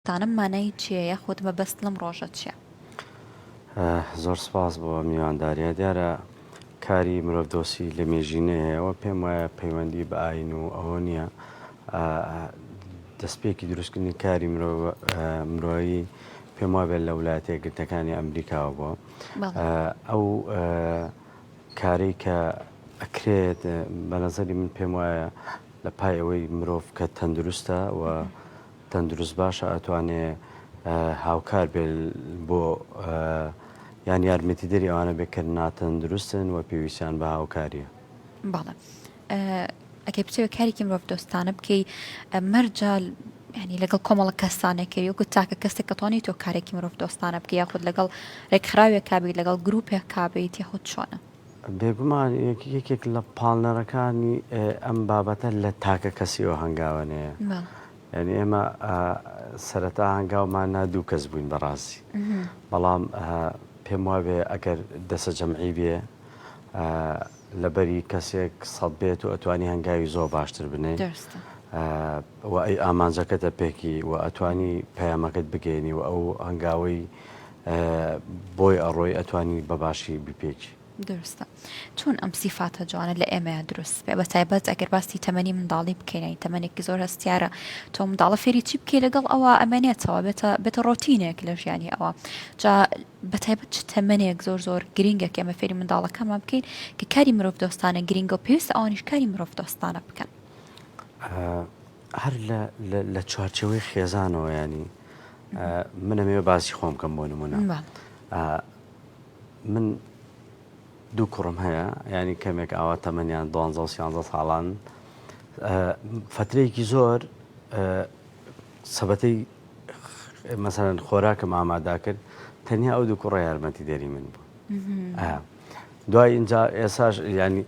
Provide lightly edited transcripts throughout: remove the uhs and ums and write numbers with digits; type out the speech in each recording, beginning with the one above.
تانم مانای چییە یاخود مەبەست لەم ڕۆژە چییە؟ زۆر سپاس بۆ میوانداریە دیارە کاری مرۆڤ دۆسی لە مێژینەیەوە پێم وایە پەیوەندی بە ئاین و ئەوە نییە دەستپێکی دروستکردنی کاری مرۆیی پێم وابێت لە وڵاتە یەکگرتوەکانی ئەمریکاوە بووە ئەو کارەی کە ئەکرێت بە نەزەری من پێم وایە لە پای ئەوەی مرۆڤ کە تەندروستە و تەندروست باشە ئەتوانێت هاوکار بێت بۆ یان یارمەتیدەری ئەوانە بێکرد ناتەندروستن و پێویستیان بە هاوکاریە. بەڵێ ئەگەر بچێت کارێکی مرۆڤ دۆستانە بکەی مەرجال ینی لەگەڵ کۆمەڵە کەسانێکی وەکو تاکە کەسێک کە توانی تۆ کارێکی مرۆڤ دۆستانە بکە یاخود لەگەڵ ڕێکخراوێک کابیت لەگەڵ گروپێک کابیت یاخود چۆنە؟ بێگومان یەکێک لە پاڵنەرەکانی ئەم بابەتە لە تاکە کەسیەوە هەنگاوانەیە. یعنی ئێمە سەرەتا هەنگاومان دوو کەس بووین بەڕاستی بەڵام پێم وابێ ئەگەر دەسە جەمعی بێ لەبەری کەسێک سەد بێت و ئەتوانی هەنگاوی زۆر باشتر بنێ و ئەی ئامانجەکەتە پێکی و ئەتوانی پەیامەکەت بگەێنی و ئەو هەنگاوی بۆی ئەڕۆی ئەتوانی بەباشی بپێکی. درستە چۆن ئەم سیفاتە جوانە لە ئێمەیە دروست بێ بە تایبەت ئەگەر باستی تەمەنی منداڵی بکەین تەمەنێکی زۆر هەستیارە تۆ منداڵە فێری چی بکەی لەگەڵ ئەوە ئەمەنێتەوە بێتە ڕۆتینێک لە ژیانی ئەوە جا بە تایبەت چ تەمەنێک زۆر زۆر گرینگە کە ئەمە فێری منداڵەکەمان بکەین کە کاری مرۆڤ دۆستانە گرینگە و پێویستە ئەوانیش کاری مرۆڤ دۆستانە بکەن هەر لە چوارچەوەی خێزانەوە ینی منەمەوێ باسی خۆم کەم بۆ نمونە من دوو کوڕم هەیە ینی کەمێک ئاوا تەمەنیان 12 ساڵان فترەیەکی زۆر سەبەتەی مەسەرەن خۆراکم ئامادا کرد تەنیا ئەو دوو کوڕە یارمەتی دەری من بوو دوای اینجا ئێساش ینی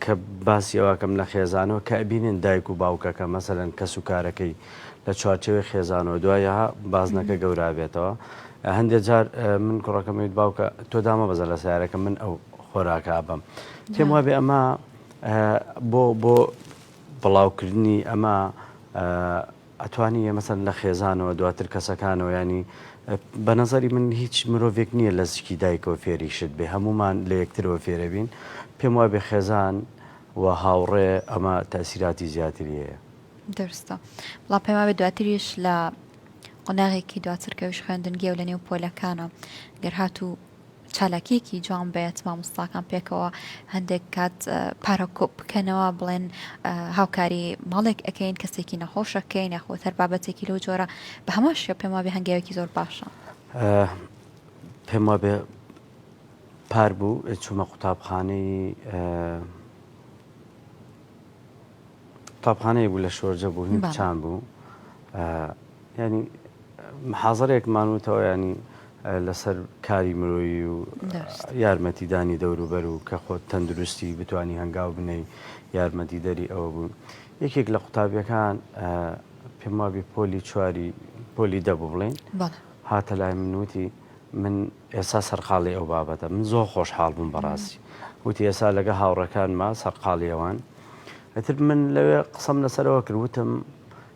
کە باسی ئەوەکەم لە خێزانەوە کە ئەبینن دایک و باوکەکە مەسەرەن کەس و کارەکەی لە چوارچەوەی خێزانەوە دوایە بازنەکە گەورابێتەوە هەندێک جار من کوڕەکەمەوێت باوکە تۆ دامە بەزە لە سیارەکە من ئەو خۆراکە بم پێم وابێ ئەمە بۆ بڵاوکردنی ئەمە ئەتوانی مەسەن لە خێزانەوە دواتر کەسەکانەوە ینی بە نەزەری من هیچ مرۆڤێک نییە لە زیکی دایکەوە فێری شت بێ هەمومان لە یەکترەوە فێرە بین پێم وابێ خێزان و هاوڕێ ئەمە تەسیراتی زیاتری هەیە. درستە بڵا پێم وابێ دواتریش لە قۆناغێکی دواترکەویش خوێندنگێ و لە نێو پۆلەکانە گەر هاتوو چالاکیەکی جوان بێت مامۆستاکان پێکەوە هەندێک کات پارەکۆپ بکەنەوە بڵێن هاوکاری ماڵێک ئەەکەین کەسێکی نەخۆشەکەین یاخۆ هەر بابەتێکی لەو جۆرە بە هەماشە پێم وابێ هەنگاوێکی زۆر باشە. پێم وابێ پار بوو چوومە قوتابخانەیە بوو لە شۆرجە بوو هین چان بوو ینی حاضرێک مانوتەوە ینی لەسەر کاری مرۆیی و یارمەتیدانی دەوروبەر و کە خۆت تەندروستی بتانی هەنگاو بنەی یارمەتیدەری ئەوە بوون یەکێک لە قوتابیەکان پێم وابێ پۆلی دەبوو بڵێن هاتە لای منوتی من ئێستا سەرقاڵی ئەو بابەتە من زۆر خۆشحاڵ بووم بەڕاستی وتی ئێستا لەگە هاوڕەکانمە سەرقاڵی ئەوان ئەتر من لەوێ قسەم لەسەرەوە کردوتم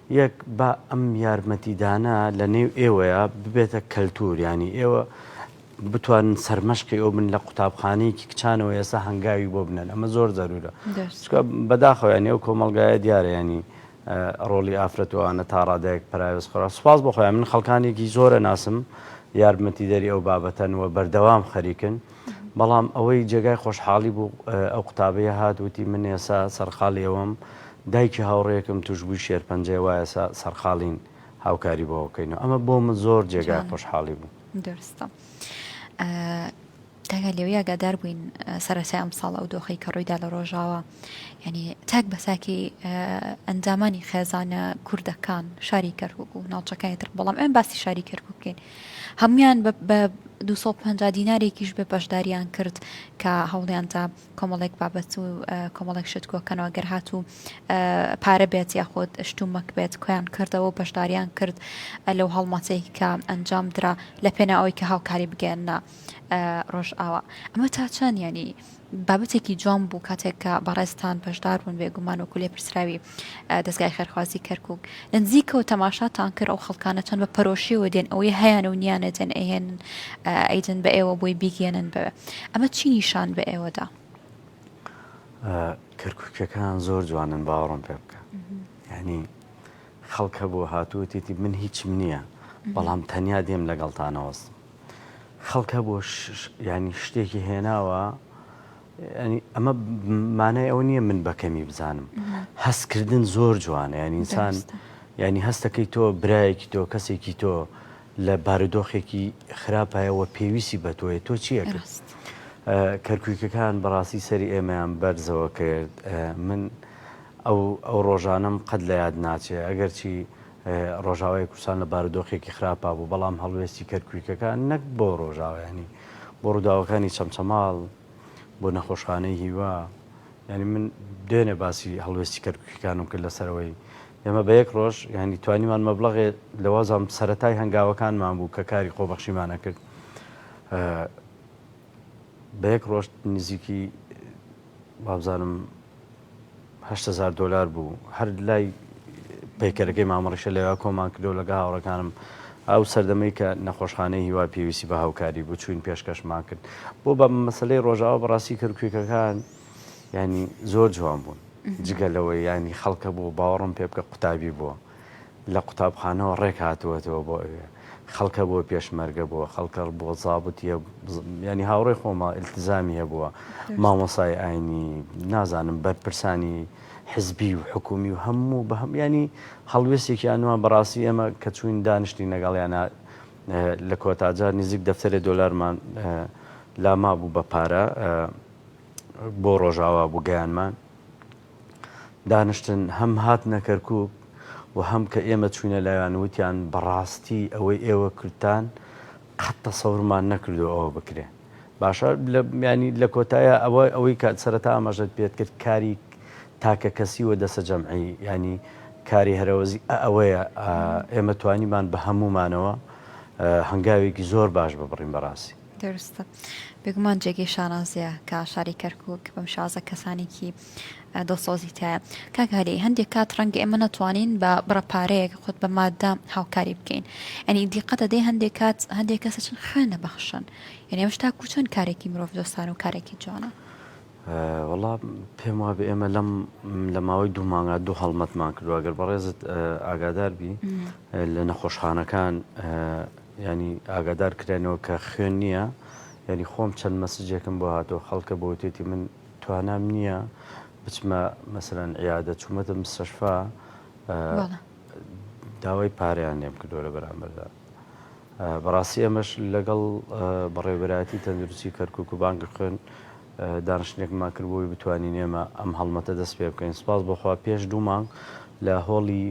یەک بە ئەم یارمەتیدانە لە نێو ئێوەیە ببێتە کەلتور ینی ئێوە بتوانن سەرمەشقی ئەو من لە قوتابخانەیەکی کچانەوە ئێستا هەنگاوی بۆ بنەن ئەمە زۆر زەرورە بەداخەوە ینی ئەو کۆمەلگایە دیارە ینی ڕۆڵی ئافرەتوانە تا ڕادەیەک پراوێز خۆرا سوپاس بۆ خۆیان من خەڵکانێکی زۆرە ناسم یارمەتیدەری ئەو بابەتەن و بەردەوام خەریکن بەڵام ئەوەی جێگای خۆشحاڵی بوو ئەو قوتابەیە هاتووتی من ئێستا سەرقاڵی ئەوەم دایکی هاوڕێیەکم توش بووی شێرپەنجەی وایە سەرقاڵین هاوکاری بۆ بکەینەوە ئەمە بۆ من زۆر جێگای خۆشحاڵی بوو. درستە تاگە لێوەی ئاگادار بووین سەرەتای ئەم ساڵ ئەو دۆخەی کە ڕوویدا لە ڕۆژاوە ینی تاک بەساکی ئەنجامانی خێزانە کوردەکان شاری کەرکووک و ناوچەکانی تر بەڵام ئەم باسی شاری کەرکووک بکەین هەمویان بە 250 دینارێکیش بە بەشداریان کرد کە هەوڵیاندا کۆمەڵێک بابەت و کۆمەڵێک شت کۆکەنەوە گەر هاتوو پارە بێت یاخۆت شتومەک بێت کۆیان کردەوە بەشداریان کرد لەو هەڵمەتەیە کە ئەنجام درا لە پێناوەی کە هاوکاری بگەێنە ڕۆژ ئاوە ئەمە تا چەند ینی بابەتێکی جوان بوو کاتێک کە بەڕێستان بەشدار بوون بێگومان وەکو لێ پرسراوی دەستگای خێرخوازی کەرکووک لە نزیکەوە تەماشاتان کرد ئەو خەڵکانە چەند بە پەرۆشیەوە دێن ئەوەی هەیەە و نیانە دێن ئەهێنن ئەیدن بە ئێوە بۆی بیگێنن بەوێ ئەمە چی نیشان بە ئێوەدا؟ کەرکووکەکان زۆر جوانن باوەڕم پێ بکە ینی خەڵکە بۆ هاتووەتێتی من هیچم نییە بەڵام تەنیا دێم لەگەڵتانەوەست خەڵکە بۆ ینی شتێکی هێناوە ینی ئەمە مانای ئەو نییە من بەکەمی بزانم هەستکردن زۆر جوانە ینی ئینسان ینی هەستەکەی تۆ برایەکی تۆ کەسێکی تۆ لە بارودۆخێکی خراپایەوە پێویستی بە تۆیە تۆ چییە کرد کەرکووکەکان بەڕاستی سەری ئێمەیان بەرزەوە کرد من ئەو ڕۆژانم قەت لە یاد ناچێ ئەگەر چی ڕۆژاوای کوردستان لە بارودۆخێکی خراپا بوو بەڵام هەڵوێستی کەرکووکەکان نەک بۆ ڕۆژاویانی بۆ ڕووداوەکانی چەمچەماڵ بۆ نەخۆشخانەی هیوا ینی من دوێنێ باسی هەڵوێستی کەرکووکەکانم کرد لەسەرەوەی ئێمە بە یەک ڕۆژ ینی توانیمان مەبلەغێ لەوازام سەرەتای هەنگاوەکانمان بوو کە کاری خۆبەخشیمانە کرد بە یەک ڕۆژ نزیکی وابزانم $8,000 بوو هەر لای پیکەرەکەی مامەڕیشە لەوە کۆمان کردو لەگە هاوڕەکانم ئەو سەردەمەی کە نەخۆشخانەی هیوا پێویستی بە هاوکاری بوو چوین پێشکەشمان کرد بۆ بە مەسلەی ڕۆژاوە بەڕاستی کەرکووکەکان ینی زۆر جوان بوون جگەلەوەی ینی خەڵکە بوو باوەڕم پێ بکە قوتابی بووە لە قوتابخانەوە ڕێک هاتووەتەوە بۆ ئەوێ خەڵکە بۆ پێشمەرگە بووە خەڵکە بۆ زابوتیە ینی هاوڕێی خۆمە ئیلتزامی هەبووە مامۆسای ئاینی نازانم بەرپرسانی حزبی و حکومی و هەموو بە هەم ینی هەڵوێستێکیانوان بەڕاستی ئێمە کە چوین دانیشتی نەگەڵیانە لە کۆتاجار نزیک دەفتەرێ $1 لاما بوو بە پارە بۆ ڕۆژاوا بوو گەیانمان دانیشتن هەم هات نەکەرکووک و هەم کە ئێمە چوینە لایەن وتیان بەڕاستی ئەوەی ئێوە کردتان قەت تەسەورمان نەکردو ئەوە بکرێ باشە ینی لە کۆتایە ئەوەی کات سەرەتا ئاماژەت پێت کرد کاری تاکە کەسی وە دەسە جەمعی ینی کاری هەرەوەزی ئەوەیە ئێمە توانیمان بە هەمومانەوە هەنگاوێکی زۆر باش ببڕین بەڕاستی دەرستە بێگومان جێگەی شانازیە کە شاری کەرکووک بەم شازە کەسانێکی دڵسۆزی تایە کاکاری هەندێک کات ڕەنگە ئێمە نەتوانین بە بڕەپارەیەک خۆت بە مادە هاوکاری بکەین ئەنی دیقەتە دەی هەندێک کات هەندێک کەسە چن خوێن نەبەخشن یعنی ئەمەشتا کوچەند کارێکی مرۆڤ دۆستان و کارێکی جوانە وەڵا پێم وابێ ئێمە لە ماوەی 2 مانگە 2 هەڵمەتمان کردو ئەگەر بەڕێزت ئاگادار بی لە نەخۆشخانەکان ینی ئاگادار کرێنەوە کە خوێن نییە ینی خۆم چەند مەسجێکم بۆ هاتۆ خەڵکە بۆ وتێتی من توانام نییە بچمە مەسەرەن عیادە چوومەتە مستەشفا داوای پارەیان لێم کردۆ لە بەرامبەردا بەڕاستی ئەمەش لەگەڵ بەڕێوەبەرایەتی تەندروستی کەرکووک و بانگی خوێن دانیشتێکمان کردبووی بتوانین ئێمە ئەم هەڵمەتە دەست پێ بکەین سپاس بۆخوا پێش 2 مانگ لە هۆڵی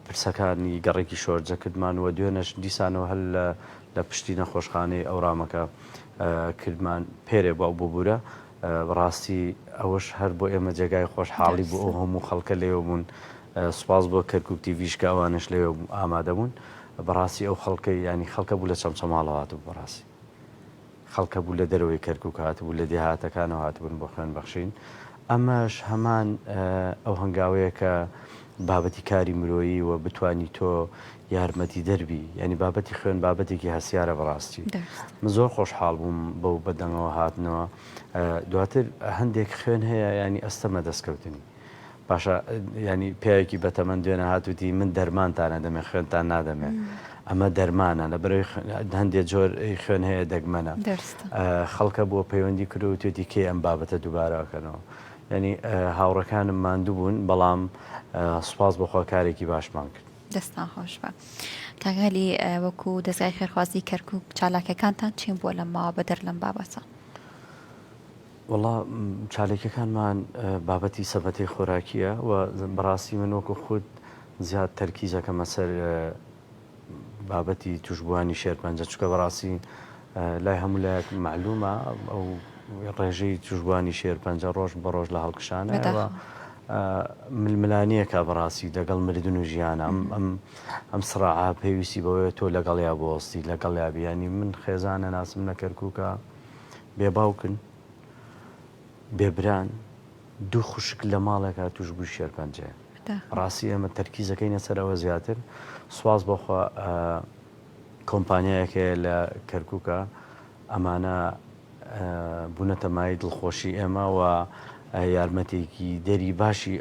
پرسەکانی گەڕێکی شۆرجە کردمان و دوێنەش دیسانەوە هەل لە پشتی نەخۆشخانەی ئەوڕامەکە کردمان پێرێ بۆ بووبورە بەڕاستی ئەوەش هەر بۆ ئێمە جێگای خۆشحاڵی بوو ئەو هەموو خەڵکە لێوە بوون سوپاس بۆ کەرکووک تیڤیشکە ئەوانش لێوە ئامادە بوون بەڕاستی ئەو خەڵکەی ینی خەڵکە بوو لە چەمچەماڵەوە هاتوو بەڕاستی خەڵکە بوو لە دەرەوەی کەرکووک هاتبوو لە دێهاتەکانەوە هاتبوون بۆ خوێن بەخشین ئەمەش هەمان ئەو هەنگاوەیە کە بابەتی کاری مرۆیی و بتانی تۆ یارمەتی دەربی ینی بابەتی خوێن بابەتێکی هەسیارە بەڕاستی من زۆر خۆشحاڵ بووم بەو بەدەنگەوە هاتنەوە دواتر هەندێک خوێن هەیە ینی ئەستەمە دەستکەوتنی باشە ینی پیاوێکی بەتەمەند دوێنە هاتووتی من دەرمانتانە دەمێ خوێنتان نادەمێ ئەمە دەرمانە لە بەرەوەی هەندێک جۆر خوێن هەیە دەگمەنە خەڵکە بۆ پەیوەندی کرد و توێتی کێ ئەم بابەتە دووبارەکەنەوە ینی هاوڕەکانم ماندوو بوون بەڵام سوپاس بەخوا کارێکی باشمان کرد دەستان خۆش بە کاگالی وەکو دەستگای خێرخوازی کەرکووک چالاکەکانتان چین بۆ لە ماوە بەدەر لەم بابەتە وەڵا چالێکەکانمان بابەتی سەبەتی خۆراکیە و بەڕاستی من وەکو خودت زیاد تەرکیزەکەمە سەر بابەتی توشبوانی شێرپەنجە چکە بەڕاستی لای هەموو لایەک معلومە ئەو ڕێژەی توشبوانی شێرپەنجە ڕۆژ بە ڕۆژ لە هەڵکشانەوە ململانیەکە بەڕاستی لەگەڵ مردن و ژیانە ئەم سڕاعا پێویستی بەوەیە تۆ لەگەڵیا بۆستی لەگەڵ یابیانی من خێزانە ناسم نە کەرکووکە بێباوکن بێبران دوو خوشک لە ماڵێکا توش بوو شێرپەنجەیە ڕاستی ئێمە تەرکیزەکەینە سەر ئەوە زیاتر سواز بۆخوا کۆمپانیایەکەیە لە کەرکووکە ئەمانە بوونەتە مای دڵخۆشی ئێمە و یارمەتێکی دەری باشی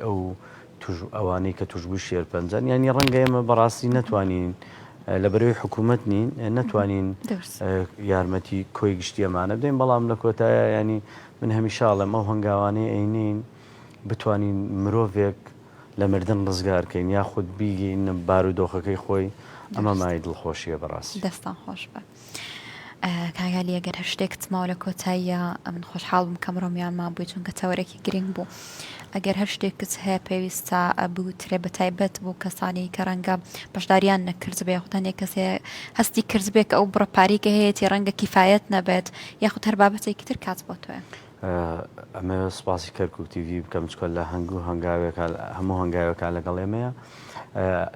ئەوانەی کە توشبوو شێرپەنجەن یانی ڕەنگە ئێمە بەڕاستی نەتوانین لە بەرەوەی حکوومەت نین نەتوانین یارمەتی کۆی گشتی ئەمانە بدەین بەڵام لە کۆتایە ینی من هەمیشاڵم ئەو هەنگاوانەی ئەینین بتوانین مرۆڤێک لە مردن ڕزگارکەین یاخود بیگەین بارودۆخەکەی خۆی ئەمە مای دڵخۆشیە بەڕاستی دەستان خۆش بە کاگالی ئەگەر هەر شتێکت ماوە لە کۆتاییە من خۆشحاڵ بم کە مرۆمیانمان بووی چونکە تەوەرێکی گرنگ بوو ئەگەر هەر شتێکت هەیە پێویستە بووترێ بە تایبەت بوو کەسانی کە ڕەنگە بەشداریان نەکرد بێ خوددانێک کەسێ هەستی کرد بێت ئەو بڕەپاریکە هەیەی ڕەنگە کیفایەت نەبێت یاخود هەر بابەتێکی تر کات بۆ تۆە ئەمە سپاسی کەرکووک تیڤ بکەم چکۆ لە هەنگوو هەنگاوێک هەموو هەنگاوەکان لەگەڵ ئێمەیە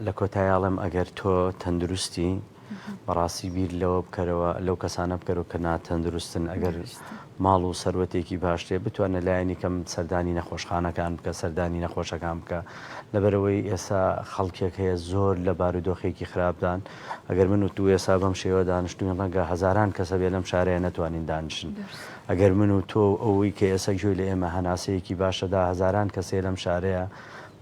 لە کۆتاییاڵم ئەگەر تۆ تەندروستی بەڕاستی بیر لەوە بکەرەوە لەو کەسانە بکەرەوە کە ناتەندروستن ئەگەر ماڵ و سەروەتێکی باشتێ بتوانە لایەنی کەم سەردانی نەخۆشخانەکان بکە سەردانی نەخۆشەکان بکە لەبەرەوەی ئێستا خەڵکێک هەیە زۆر لە بارودۆخێکی خراپدان ئەگەر من و تو ئێستا بەم شێوە دانیشتوین ڕەنگە هەزاران کەسە بێ لەم شارەیە نەتوانین دانیشن ئەگەر من و تۆ ئەوەی کە ئێستا گوێی لە ئێمە هەناسەیەکی باشەدا هەزاران کەسێ لەم شارەیە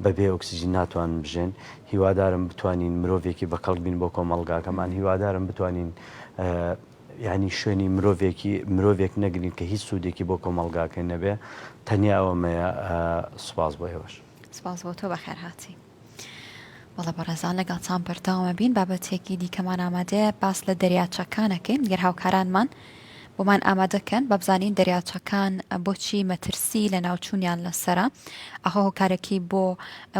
بەبێ ئۆکسیژین ناتوانن بژێن هیوادارم بتوانین مرۆڤێکی بەقەڵ بین بۆ کۆمەڵگاکەمان هیوادارم بتوانین ینی شوێنی مرۆڤێک نەگرین کە هیچ سوودێکی بۆ کۆمەڵگاکە نەبێ تەنیا ئەوەمەیە سوپاس بۆ ئێوەش سپاس بۆ تۆ بەخێر هاتی وڵە بەڕێزان لەگەڵتان بەردەوامە بین بابەتێکی دیکەمان ئامادەیە باس لە دەریاچەکانەکەین گەر هاوکارانمان بۆمان ئامادەکەن بەبزانین دەریاچەکان بۆچی مەترسی لە ناوچوونیان لەسرە ئەخۆ هۆکارێکی بۆ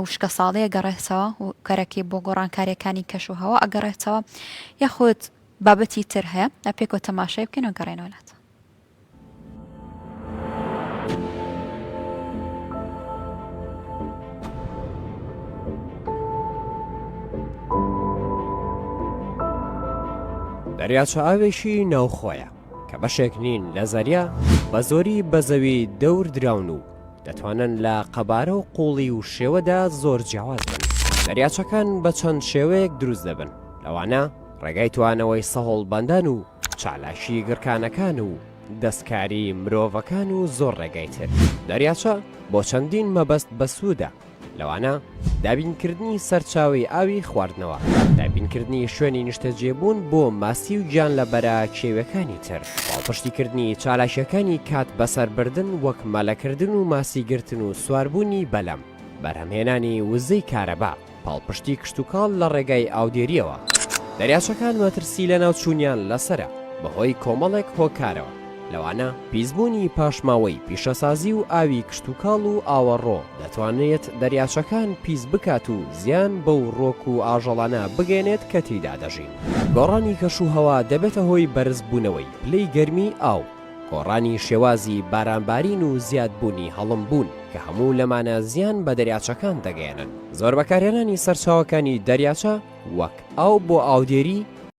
وشکە ساڵەیە گەڕێتەوە و کارێکی بۆ گۆڕانکاریەکانی کەش و هەوا ئەگەڕێتەوە یاخود بابەتی تر هەیە پێکۆ تەماشای بکەین و گەڕێنەوەلات دەریاچە ئاوێشی ناوخۆیە کە بەشێک نین لە زەریا بە زۆری بە زەوی دەور دراون و دەتوانن لە قەبارە و قوڵی و شێوەدا زۆر جیاواز بن دەریاچەکان بە چەند شێوەیەک دروست دەبن لەوانە ڕێگای توانەوەی سەهۆڵبەندان و چالاشی گڕکانەکان و دەستکاری مرۆڤەکان و زۆر ڕێگای تر دەریاچە بۆ چەندین مەبەست بەسوودە لەوانە دابینکردنی سەرچاوی ئاوی خواردنەوە دابینکردنی شوێنی نیشتەجێبوون بۆ ماسی و گیان لە بەرە کێوەکانی تر باڵپشتیکردنی چالاشیەکانی کات بەسەربردن وەک مەلەکردن و ماسیگرتن و سواربوونی بەلەم بەرهەمهێنانی وزەی کارەبا پاڵپشتی کشتتوکاڵ لە ڕێگای ئاودێریەوە دەریاچەکان مەترسی لە ناوچوونیان لەسرە بەهۆی کۆمەڵێک هۆکارەوە لەوانە پیسبوونی پاشماوەی پیشەسازی و ئاوی کشتتوکاڵ و ئاوەڕۆ دەتوانێت دەریاچەکان پیس بکات و زیان بەو ڕۆک و ئاژەڵانە بگەێنێت کە تێیدا دەژین گۆڕانی کەش و هەوا دەبێتە هۆی بەرزبوونەوەی پلەی گەرمی ئاو گۆڕانی شێوازی بارانبارین و زیادبوونی هەڵم بوون کە هەموو لەمانە زیان بە دەریاچەکان دەگەێنن زۆر بەکارهێنانی سەرچاوەکانی دەریاچە وەک ئاو بۆ ئاودێری